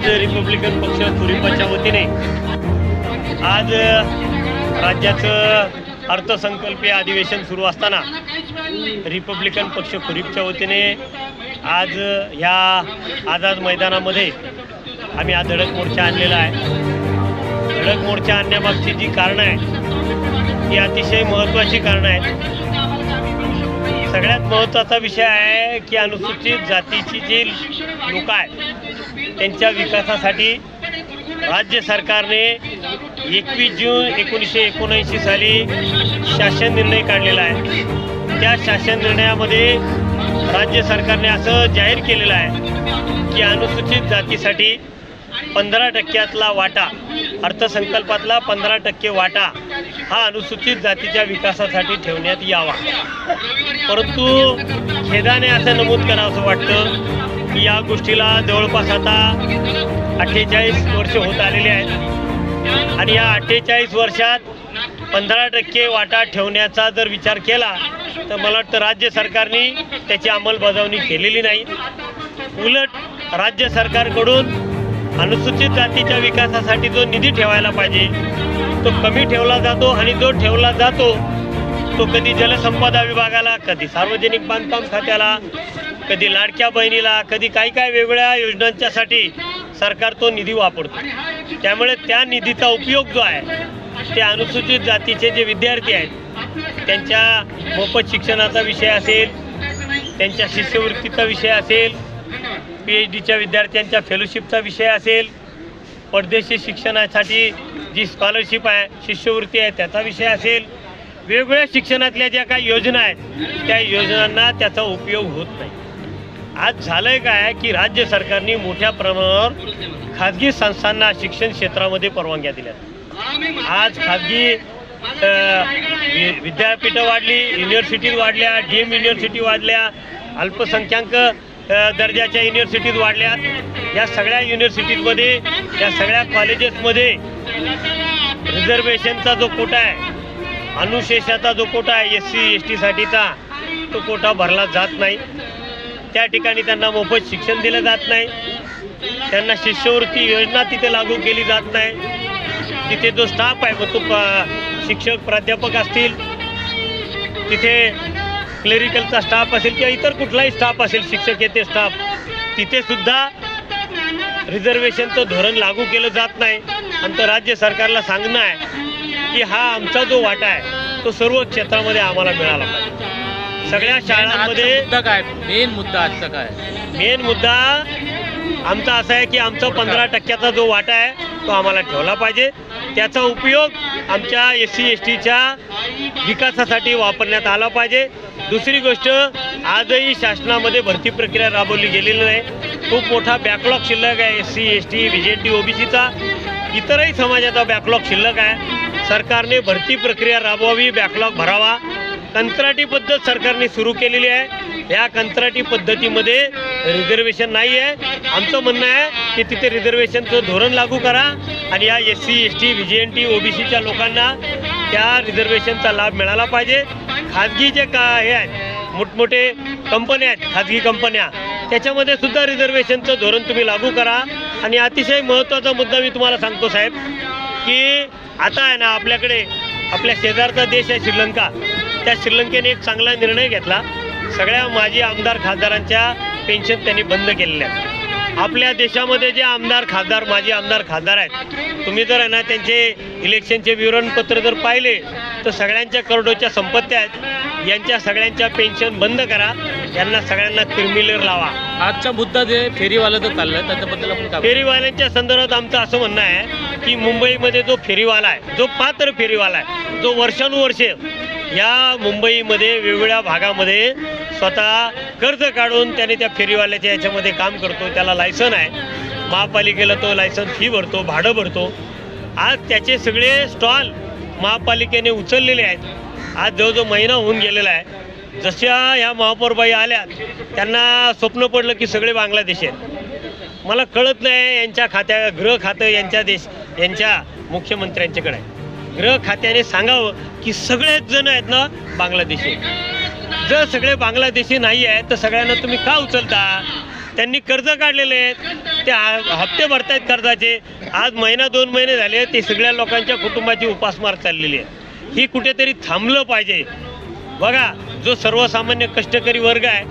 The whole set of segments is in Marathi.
आज रिपब्लिकन पक्ष तुरीपाच्या वतीने आज राज्याचं अर्थसंकल्पीय अधिवेशन सुरू असताना रिपब्लिकन पक्ष खुरीपच्या वतीने आज ह्या आझाद मैदानामध्ये आम्ही आज धडक मोर्चा आणलेला आहे। धडक मोर्चा आणण्यामागची जी कारणं आहेत ती अतिशय महत्त्वाची कारणं आहेत। सगळ्यात महत्त्वाचा विषय आहे की अनुसूचित जातीची जी लोक आहेत त्यांच्या विकासासाठी राज्य सरकारने 21 जून 1979 साली शासन निर्णय काढलेला आहे। त्या शासन निर्णयामध्ये राज्य सरकारने असं जाहीर केलेलं आहे की अनुसूचित जातीसाठी 15% वाटा, अर्थसंकल्पातला 15% वाटा हा अनुसूचित जातीच्या विकासासाठी ठेवण्यात यावा। परंतु खेदाने असं नमूद करावंसं वाटतं की या गोष्टीला जवळपास आता 48 वर्ष होत आलेले आहेत आणि या 48 वर्षात 15% वाटा ठेवण्याचा जर विचार केला तर मला वाटतं राज्य सरकारने त्याची अंमलबजावणी केलेली नाही। उलट राज्य सरकारकडून अनुसूचित जातीच्या विकासासाठी जो निधी ठेवायला पाहिजे तो कमी ठेवला जातो आणि जो ठेवला जातो तो कधी जलसंपदा विभागाला, कधी सार्वजनिक बांधकाम खात्याला, कधी लाडक्या बहिणीला, कधी काही वेगवेगळ्या योजनांच्यासाठी सरकार तो निधी वापरतो। त्यामुळे त्या निधीचा उपयोग जो आहे ते अनुसूचित जातीचे जे विद्यार्थी आहेत त्यांच्या मोफत शिक्षणाचा विषय असेल, त्यांच्या शिष्यवृत्तीचा विषय असेल, PhDच्या विद्यार्थ्यांच्या फेलोशिपचा विषय असेल, परदेशी शिक्षणासाठी जी स्कॉलरशिप आहे, शिष्यवृत्ती आहे त्याचा विषय असेल, वेगवेगळ्या शिक्षणातल्या ज्या काही योजना आहेत त्या योजनांना त्याचा उपयोग होत नाही। आज झालंय काय की राज्य सरकारने मोठ्या प्रमाणावर खाजगी संस्थांना शिक्षण क्षेत्रामध्ये परवानग्या दिल्या। आज खाजगी विद्यापीठं वाढली, युनिव्हर्सिटीज वाढल्या, DM युनिव्हर्सिटी वाढल्या, अल्पसंख्याक दर्जाच्या युनिव्हर्सिटीज वाढल्या। या सगळ्या युनिव्हर्सिटीजमध्ये, या सगळ्या कॉलेजेसमध्ये रिझर्वेशनचा जो कोटा आहे, अनुशेषाचा जो कोटा आहे SC ST साठीचा तो कोटा भरला जात नाही। त्या ठिकाणी त्यांना मोफत शिक्षण दिलं जात नाही, त्यांना शिष्यवृत्ती योजना तिथे लागू केली जात नाही। तिथे जो स्टाफ आहे मग तो शिक्षक प्राध्यापक असतील, तिथे क्लेरिकलचा स्टाफ असेल किंवा इतर कुठलाही स्टाफ असेल, शिक्षकेतर स्टाफ, तिथे सुद्धा रिझर्वेशनचं धोरण लागू केलं जात नाही। आणि तर राज्य सरकारला सांगणं आहे की हा आमचा जो वाटा आहे तो सर्व क्षेत्रामध्ये आम्हाला मिळाला पाहिजे। सगळ्या शाळांमध्ये काय मेन मुद्दा आजचा काय? मेन मुद्दा आमचा असा आहे की आमचा 15%चा जो वाटा आहे तो आम्हाला ठेवला पाहिजे। त्याचा उपयोग आमच्या SC STच्या विकासासाठी वापरण्यात आला पाहिजे। दुसरी गोष्ट, आजही शासनामध्ये भरती प्रक्रिया राबवली गेलेली नाही। खूप मोठा बॅकलॉग शिल्लक आहे SC ST VJT OBCचा, इतरही समाजाचा बॅकलॉग शिल्लक आहे। सरकारने भरती प्रक्रिया राबवावी, बॅकलॉग भरावा। कंत्राटी पद्धत सरकारने सुरू केलेली आहे। या कंत्राटी पद्धतीमध्ये रिझर्वेशन नाही आहे। आमचं म्हणणं आहे की तिथे रिझर्वेशनचं धोरण लागू करा आणि या SC ST VJT OBCच्या लोकांना त्या रिझर्वेशनचा लाभ मिळाला पाहिजे। खाजगी जे हे आहेत, मोठमोठे कंपन्या आहेत, खाजगी कंपन्या, त्याच्यामध्ये सुद्धा रिझर्वेशनचं धोरण तुम्ही लागू करा। आणि अतिशय महत्त्वाचा मुद्दा मी तुम्हाला सांगतो साहेब की आता आहे ना आपल्याकडे आपल्या शेजारचा देश आहे श्रीलंका, त्या श्रीलंकेने एक चांगला निर्णय घेतला। सगळ्या माजी आमदार खासदारांच्या पेन्शन त्यांनी बंद केलेल्या आहेत। आपल्या देशामध्ये जे आमदार खासदार, माजी आमदार खासदार आहेत, तुम्ही जर आहे ना त्यांचे इलेक्शनचे विवरणपत्र जर पाहिले तर सगळ्यांच्या करोडोच्या संपत्त्या आहेत। यांच्या सगळ्यांच्या पेन्शन बंद करा, यांना सगळ्यांना क्रिमिनल लावा। आजचा मुद्दा जे फेरीवालाचं चाललाय त्याच्याबद्दल आपण काय? फेरीवाल्यांच्या संदर्भात आमचं असं म्हणणं आहे की मुंबईमध्ये जो फेरीवाला आहे, जो पात्र फेरीवाला आहे, जो वर्षानुवर्षे या मुंबईमध्ये वेगवेगळ्या भागामध्ये स्वतः कर्ज काढून त्याने त्या फेरीवाल्याच्या याच्यामध्ये काम करतो, त्याला लायसन आहे, महापालिकेला तो लायसन फी भरतो, भाडं भरतो। आज त्याचे सगळे स्टॉल महापालिकेने उचललेले आहेत। आज जवळजवळ महिना होऊन गेलेला आहे। जशा ह्या महापौरबाई आल्या त्यांना स्वप्न पडलं की सगळे बांगलादेशी आहेत। मला कळत नाही, यांच्या गृह खातं यांच्या मुख्यमंत्र्यांच्याकडे आहे। गृह खात्याने सांगावं की सगळेच जण आहेत ना बांगलादेशी। जर सगळे बांगलादेशी नाही आहेत तर सगळ्यांना तुम्ही का उचलता? त्यांनी कर्ज काढलेले आहेत, ते हप्ते भरतायत कर्जाचे. आज महिना 2 महिने झाले ते सगळ्या लोकांच्या कुटुंबाची उपासमार चाललेली आहे. ही कुठेतरी थांबलं पाहिजे. बघा, जो सर्वसामान्य कष्टकरी वर्ग आहे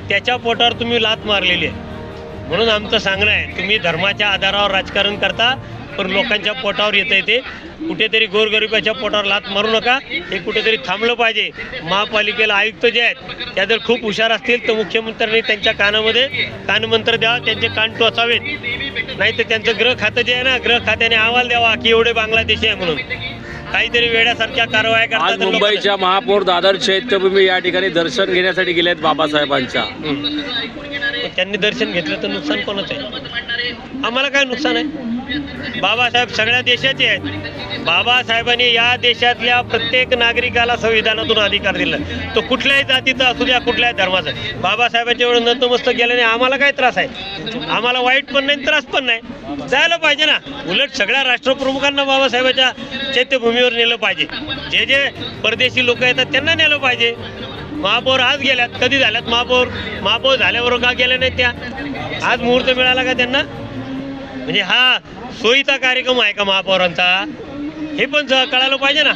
त्याच्या पोटावर तुम्ही लात मारलेली आहे. म्हणून आमचं सांगणं आहे, तुम्ही धर्माच्या आधारावर राजकारण करता, पण लोकांच्या पोटावर येतं ते. कुठेतरी गोरगरिबाच्या पोटावर लात मारू नका. हे कुठेतरी थांबलं पाहिजे. महापालिकेला आयुक्त जे आहेत त्या जर खूप हुशार असतील तर मुख्यमंत्र्यांनी त्यांच्या कानामध्ये कानमंत्र द्यावा, त्यांचे कान टोचावेत. नाही तर त्यांचं गृह खातं जे आहे ना, गृह खात्याने अहवाल द्यावा की एवढे बांगलादेशी आहे म्हणून. काहीतरी वेड्यासारख्या कारवाया करतात. आज मुंबईच्या महापौर दादर चैत्यभूमी या ठिकाणी दर्शन घेण्यासाठी गेले आहेत बाबासाहेबांच्या. त्यांनी दर्शन घेतलं तर नुकसान कोणाचं आहे? आम्हाला काय नुकसान आहे? बाबासाहेब सगळ्या देशाचे आहेत. बाबासाहेबांनी या देशातल्या प्रत्येक नागरिकाला संविधानातून अधिकार दिला. तो कुठल्याही जातीचा असू द्या, कुठल्याही धर्माचा. बाबासाहेबांच्या एवढं नतमस्तक गेल्याने आम्हाला काय त्रास आहे? आम्हाला वाईट पण नाही, त्रास पण नाही. जायला पाहिजे ना. उलट सगळ्या राष्ट्रप्रमुखांना बाबासाहेबांच्या चैत्यभूमीवर नेलं पाहिजे. जे जे परदेशी लोक येतात त्यांना नेलं पाहिजे. महापौर आज गेल्यात, कधी झाल्यात महापौर झाल्यावर का गेल्या नाहीत त्या? आज मुहूर्त मिळाला का त्यांना? म्हणजे हा सोयीचा कार्यक्रम आहे का महापौरांचा? हे पण कळायला पाहिजे ना.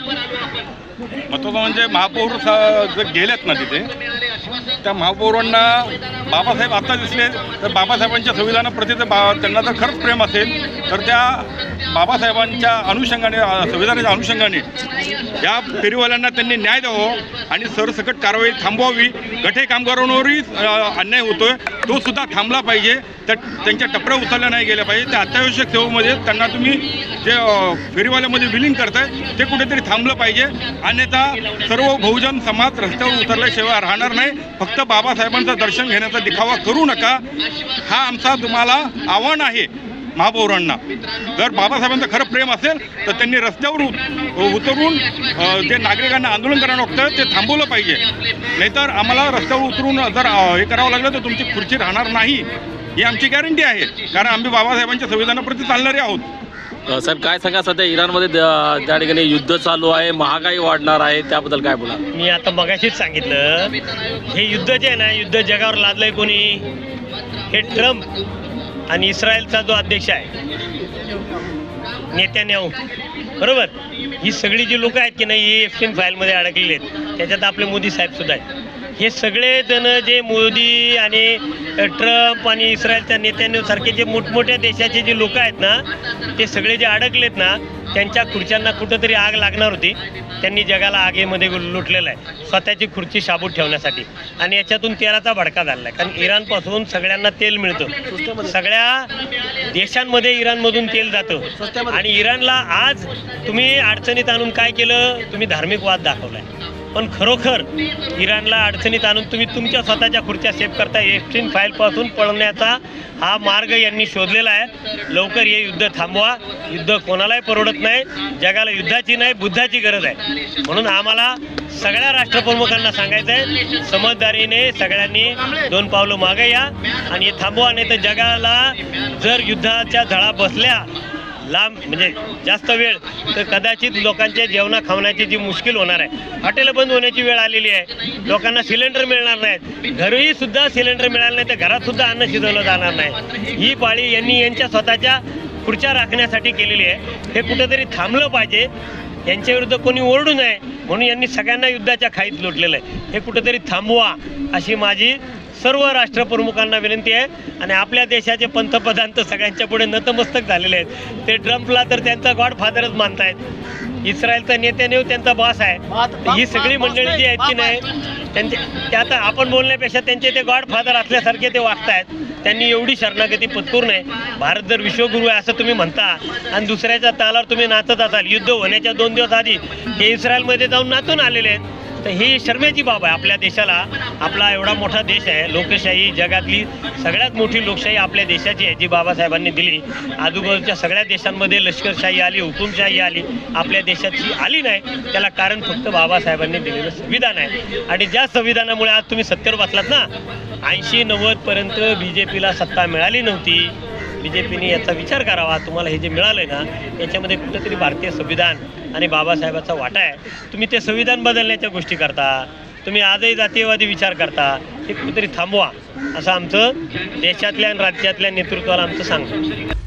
महत्त्वाचं म्हणजे महापौर जर गेलेत ना तिथे, त्या महापौरांना बाबासाहेब आता दिसले तर बाबासाहेबांच्या संविधानाप्रती त्यांना जर खरंच प्रेम असेल तर त्या बाबासाहेबांच्या अनुषंगाने, संविधानाच्या अनुषंगाने या फेरीवाल्यांना त्यांनी न्याय द्यावं आणि सरसकट कारवाई थांबवावी. गठे कामगारांवरही अन्याय होतोय, तो सुद्धा थांबला पाहिजे. त्यांच्या टपऱ्या उचलल्या नाही गेल्या पाहिजे. त्या अत्यावश्यक सेवेमध्ये त्यांना तुम्ही जे फेरीवाल्यामध्ये विलीन करताय ते कुठेतरी थांबलं पाहिजे. अन्यथा सर्व बहुजन समाज रस्त्यावर उतरल्याशिवाय राहणार नाही. फक्त बाबासाहेबांचं दर्शन घेण्याचा दिखावा करू नका, हा आमचा तुम्हाला आव्हान आहे महापौरांना. जर बाबासाहेबांचं खरं प्रेम असेल तर त्यांनी रस्त्यावर उतरून जे नागरिकांना आंदोलन करायला लागतं ते थांबवलं पाहिजे. नाहीतर आम्हाला रस्त्यावर उतरून जर हे करावं लागलं तर तुमची खुर्ची राहणार नाही, ही आमची गॅरंटी आहे. कारण आम्ही बाबासाहेबांच्या संविधानाप्रती चालणारे आहोत. साहेब काय सांगा, सध्या इराणमध्ये त्या ठिकाणी युद्ध चालू आहे, महागाई वाढणार आहे, त्याबद्दल काय बोला? मी आता मगाशीच सांगितलं, हे युद्ध जे आहे ना, युद्ध जगावर लादलंय कोणी? हे ट्रम्प आणि इस्रायलचा जो अध्यक्ष आहे नेत्यान्याहू, बरोबर. ही सगळी जी लोक आहेत की नाही, ही एफस्टीन फाईलमध्ये अडकलेली आहेत. त्याच्यात आपले मोदी साहेब सुद्धा आहेत. हे सगळे जण जे मोदी आणि ट्रम्प आणि इस्रायलच्या नेत्यांसारखे जे मोठमोठ्या देशाचे जे लोक आहेत ना, ते सगळे जे अडकलेत ना, त्यांच्या खुर्च्यांना कुठंतरी आग लागणार होती. त्यांनी जगाला आगीमध्ये लुटलेलं आहे स्वतःची खुर्ची शाबूत ठेवण्यासाठी. आणि याच्यातून तेलाचा भडका झाला आहे. कारण इराणपासून सगळ्यांना तेल मिळतं, सगळ्या देशांमध्ये इराणमधून तेल जातं. आणि इराणला आज तुम्ही अडचणीत आणून काय केलं? तुम्ही धार्मिक वाद दाखवला आहे. पण खरोखर इराणला अडचणीत आणून तुम्ही तुमच्या स्वतःच्या खुर्च्या सेव्ह करता. एफस्टीन फाईलपासून पळण्याचा हा मार्ग यांनी शोधलेला आहे. लवकर हे युद्ध थांबवा. युद्ध कोणालाही परवडत नाही. जगाला युद्धाची नाही, बुद्धाची गरज आहे. म्हणून आम्हाला सगळ्या राष्ट्रप्रमुखांना सांगायचं आहे, समजदारीने सगळ्यांनी 2 पावलं मागे या आणि हे थांबवा. नाही तर जगाला जर युद्धाच्या झळा बसल्या लांब, म्हणजे जास्त वेळ, तर कदाचित लोकांच्या जेवणा खावण्याची जी मुश्किल होणार आहे. हॉटेलं बंद होण्याची वेळ आलेली आहे. लोकांना सिलेंडर मिळणार नाहीत. घरीही सुद्धा सिलेंडर मिळालं नाही तर घरात सुद्धा अन्न शिजवलं जाणार नाही. ही पाळी यांनी यांच्या स्वतःच्या खुर्च्या राखण्यासाठी केलेली आहे. हे कुठेतरी थांबलं पाहिजे. यांच्याविरुद्ध कोणी ओरडू नये म्हणून यांनी सगळ्यांना युद्धाच्या खाईत लोटलेलं आहे. हे कुठेतरी थांबवा अशी माझी सर्व राष्ट्रप्रमुखांना विनंती आहे. आणि आपल्या देशाचे पंतप्रधान तर सगळ्यांच्या पुढे नतमस्तक झालेले आहेत. ते ट्रम्पला तर त्यांचा गॉडफादरच मानतायत. इस्रायलचा नेत्यानेहू त्यांचा बॉस आहे. ही सगळी मंडळी जी आहेत की नाही, ते आता आपण बोलण्यापेक्षा त्यांचे ते गॉडफादर असल्यासारखे ते वागतायत. त्यांनी एवढी शरणागती पत्करू नये. भारत जर विश्वगुरू आहे असं तुम्ही म्हणता आणि दुसऱ्याच्या तालावर तुम्ही नाचत असाल. युद्ध होण्याच्या 2 दिवस आधी हे इस्रायलमध्ये जाऊन नाचून आलेले आहेत. तर ही शर्मेची बाब आहे आपल्या देशाला. आपला एवढा मोठा देश आहे, लोकशाही जगातली सगळ्यात मोठी लोकशाही आपल्या देशाची आहे जी बाबासाहेबांनी दिली. आजूबाजूच्या सगळ्या देशांमध्ये लष्करशाही आली, हुकुमशाही आली, आपल्या देशाची आली नाही. त्याला कारण फक्त बाबासाहेबांनी दिलेलं संविधान आहे. आणि ज्या संविधानामुळे आज तुम्ही सत्तेवर बसलात ना, 80-90पर्यंत BJPला सत्ता मिळाली नव्हती. BJPने याचा विचार करावा. तुम्हाला हे जे मिळालं आहे ना, याच्यामध्ये कुठंतरी भारतीय संविधान आणि बाबासाहेबाचा वाटा आहे. तुम्ही ते संविधान बदलण्याच्या गोष्टी करता. तुम्ही आजही जातीयवादी विचार करता. हे कुठेतरी थांबवा असं आमचं देशातल्या आणि राज्यातल्या नेतृत्वाला आमचं सांगणं.